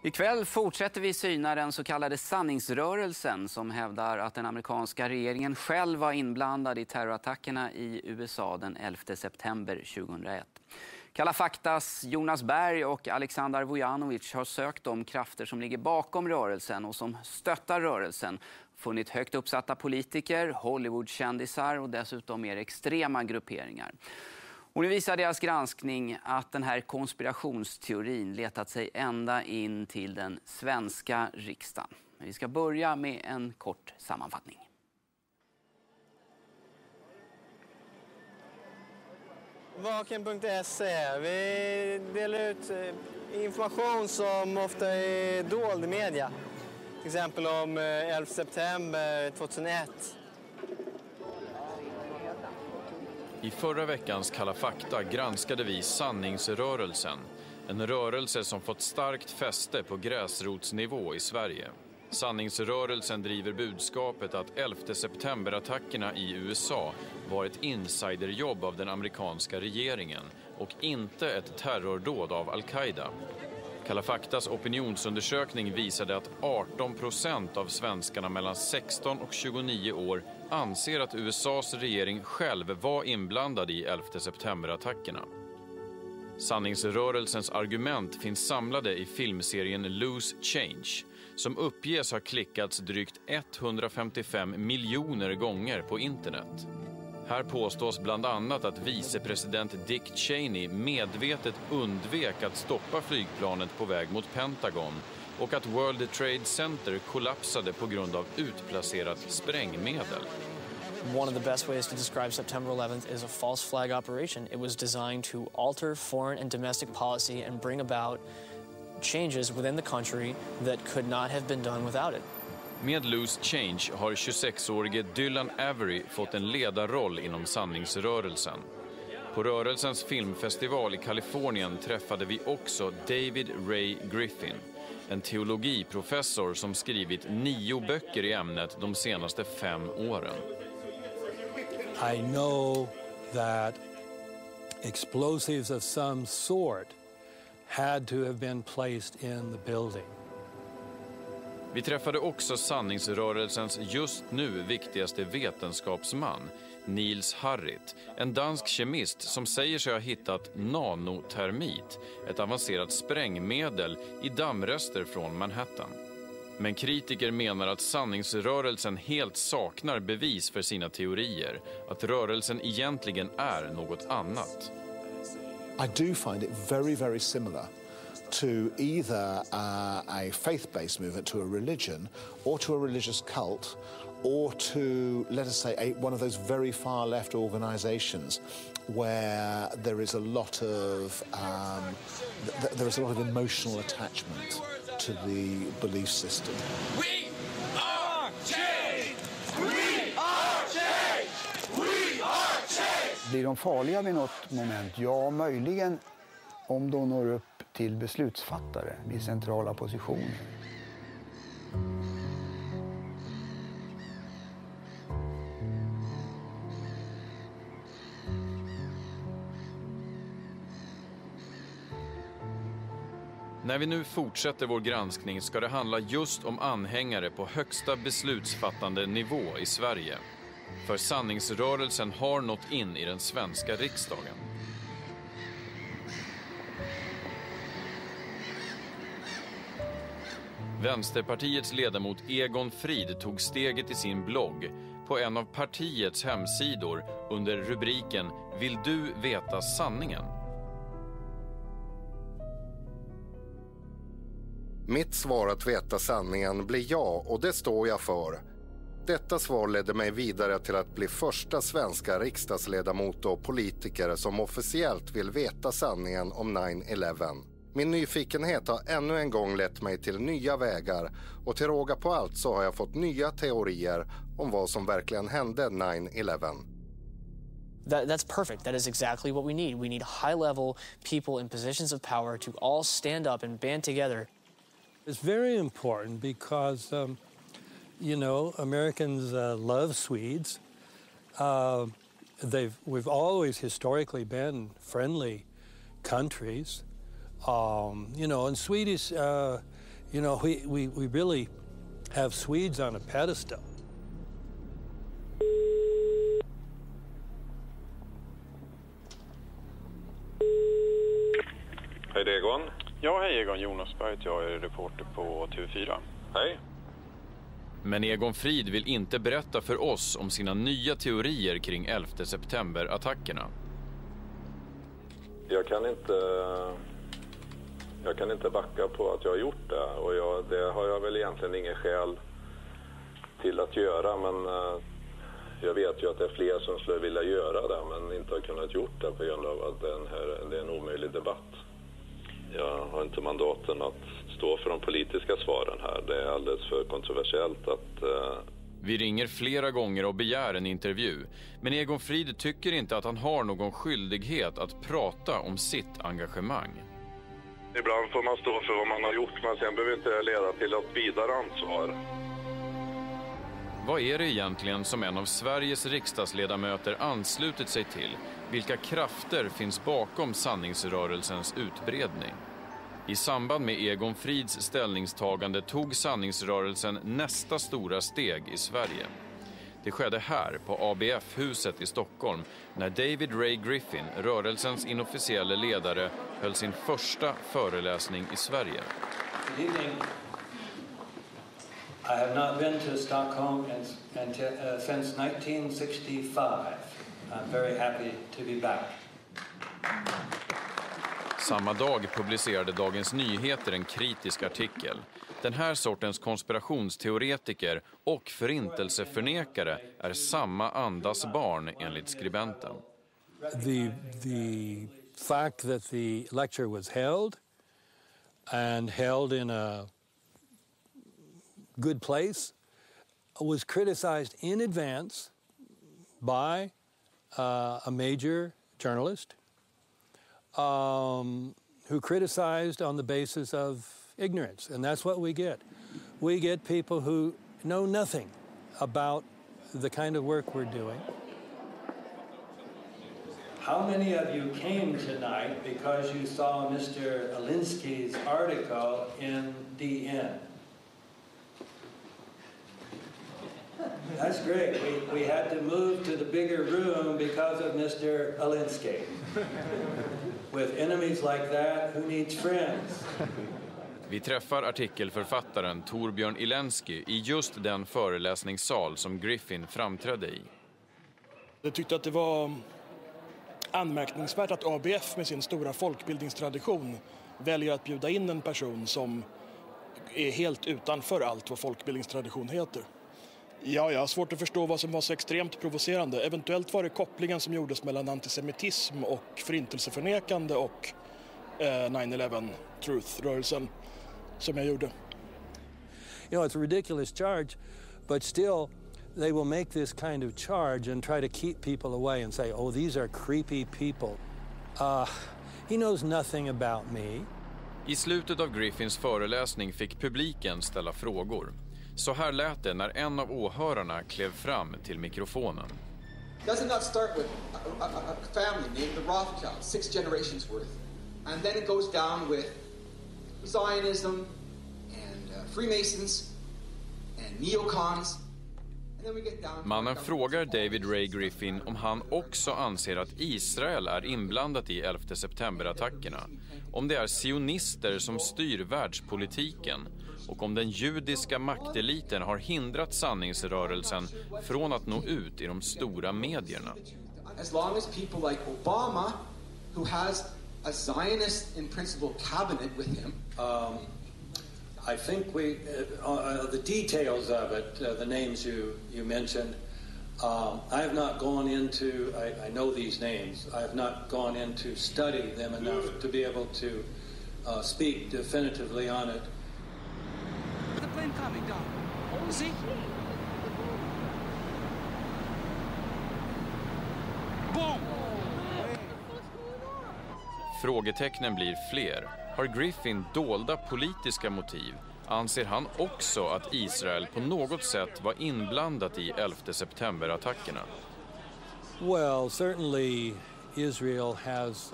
Ikväll fortsätter vi syna den så kallade sanningsrörelsen som hävdar att den amerikanska regeringen själv var inblandad i terrorattackerna i USA den 11 september 2001. Kalla faktas Jonas Berg och Alexander Vujanovic har sökt de krafter som ligger bakom rörelsen och som stöttar rörelsen. Funnit högt uppsatta politiker, Hollywoodkändisar och dessutom mer extrema grupperingar. Och nu visar deras granskning att den här konspirationsteorin letat sig ända in till den svenska riksdagen. Men vi ska börja med en kort sammanfattning. Vaken.se. Vi delar ut information som ofta är dold i media. Till exempel om 11 september 2001. I förra veckans Kalla fakta granskade vi sanningsrörelsen. En rörelse som fått starkt fäste på gräsrotsnivå i Sverige. Sanningsrörelsen driver budskapet att 11 september-attackerna i USA var ett insiderjobb av den amerikanska regeringen och inte ett terrordåd av Al-Qaida. Kalla faktas opinionsundersökning visade att 18% av svenskarna mellan 16 och 29 år anser att USAs regering själv var inblandad i 11 september-attackerna. Sanningsrörelsens argument finns samlade i filmserien Loose Change, som uppges ha klickats drygt 155 miljoner gånger på internet. Här påstås bland annat att vicepresident Dick Cheney medvetet undvek att stoppa flygplanet på väg mot Pentagon och att World Trade Center kollapsade på grund av utplacerat sprängmedel. One of the best ways to describe September 11th is a false flag operation. It was designed to alter foreign and domestic policy and bring about changes within the country that could not have been done without it. Med Loose Change har 26-årige Dylan Avery fått en ledarroll inom sanningsrörelsen. På rörelsens filmfestival i Kalifornien träffade vi också David Ray Griffin, en teologiprofessor som skrivit 9 böcker i ämnet de senaste 5 åren. I know that explosives of some sort had to have been placed in the building. Vi träffade också sanningsrörelsens just nu viktigaste vetenskapsman, Niels Harrit, en dansk kemist som säger sig ha hittat nano-thermite, ett avancerat sprängmedel i dammrester från Manhattan. Men kritiker menar att sanningsrörelsen helt saknar bevis för sina teorier, att rörelsen egentligen är något annat. I do find it very, very similar to either a faith-based movement, to a religion, or to a religious cult, or to, let us say, one of those very far-left organisations where there is a lot of emotional attachment to the belief system. We are changed! We are changed! We are changed! Blir de farliga vid något moment? Ja, möjligen om de når upp till beslutsfattare vid centrala positioner. När vi nu fortsätter vår granskning ska det handla just om anhängare på högsta beslutsfattande nivå i Sverige. För sanningsrörelsen har nått in i den svenska riksdagen. Vänsterpartiets ledamot Egon Frid tog steget i sin blogg på en av partiets hemsidor under rubriken "Vill du veta sanningen?" Mitt svar att veta sanningen blir ja, och det står jag för. Detta svar ledde mig vidare till att bli första svenska riksdagsledamot och politiker som officiellt vill veta sanningen om 9/11. Min nyfikenhet har ännu en gång lett mig till nya vägar, och till råga på allt så har jag fått nya teorier om vad som verkligen hände 9/11. That's perfect. That is exactly what we need. We need high-level people in positions of power to all stand up and band together. It's very important because, Americans love Swedes. We've always historically been friendly countries. And Swedish You know, we really have Swedes on a pedestal. Hej, det är Egon. Ja, hej Egon. Jonas Berg, jag är reporter på TV4. Hej. Men Egon Frid vill inte berätta för oss om sina nya teorier kring 11 september-attackerna. Jag kan inte backa på att jag har gjort det. Och det har jag väl egentligen ingen skäl till att göra. Men jag vet ju att det är fler som skulle vilja göra det men inte har kunnat gjort det på grund av att det är en omöjlig debatt. Jag har inte mandaten att stå för de politiska svaren här. Det är alldeles för kontroversiellt att... Vi ringer flera gånger och begär en intervju. Men Egon Frid tycker inte att han har någon skyldighet att prata om sitt engagemang. Ibland får man stå för vad man har gjort men sen behöver inte leda till ett vidare ansvar. Vad är det egentligen som en av Sveriges riksdagsledamöter anslutit sig till? Vilka krafter finns bakom sanningsrörelsens utbredning? I samband med Egon Frids ställningstagande tog sanningsrörelsen nästa stora steg i Sverige. Det skedde här på ABF-huset i Stockholm när David Ray Griffin, rörelsens inofficiella ledare, höll sin första föreläsning i Sverige. Good evening. I have not been to Stockholm since 1965. I'm very happy to be back. Samma dag publicerade Dagens Nyheter en kritisk artikel. Den här sortens konspirationsteoretiker och förintelseförnekare är samma andas barn enligt skribenten. The fact that the lecture was held in a good place was criticized in advance by a major journalist who criticized on the basis of ignorance. And that's what we get. We get people who know nothing about the kind of work we're doing. How many of you came tonight because you saw Mr. Alinsky's article in DN? That's great. We had to move to the bigger room because of Mr. Alinsky. With enemies like that, who needs friends? Vi träffar artikelförfattaren Torbjörn Ilensky i just den föreläsningssal som Griffin framträdde i. Jag tyckte att det var anmärkningsvärt att ABF med sin stora folkbildningstradition väljer att bjuda in en person som är helt utanför allt vad folkbildningstradition heter. Ja, jag har svårt att förstå vad som var så extremt provocerande. Eventuellt var det kopplingen som gjordes mellan antisemitism och förintelseförnekande och 9/11 Truth-rörelsen som jag gjorde. You know, it's a ridiculous charge, but still they will make this kind of charge and try to keep people away and say, oh, these are creepy people. He knows nothing about me. I slutet av Griffins föreläsning fick publiken ställa frågor. Så här lät det när en av åhörarna klev fram till mikrofonen. Does it not start with a family named the Rothschilds, 6 generations worth? And then it goes down with Zionism and Freemasons and neocons. Mannen frågar David Ray Griffin om han också anser att Israel är inblandat i 11 september-attackerna. Om det är sionister som styr världspolitiken och om den judiska makteliten har hindrat sanningsrörelsen från att nå ut i de stora medierna. As long as people like Obama, who has a Zionist in principle cabinet with him. I think the details of it, the names you mentioned, I have not gone into, I know these names, I have not gone in to study them enough to be able to speak definitively on it. The plane coming down. You see? Boom! Frågetecknen blir fler. Har Griffin dolda politiska motiv? Anser han också att Israel på något sätt var inblandat i 11 september-attackerna? Well, certainly Israel has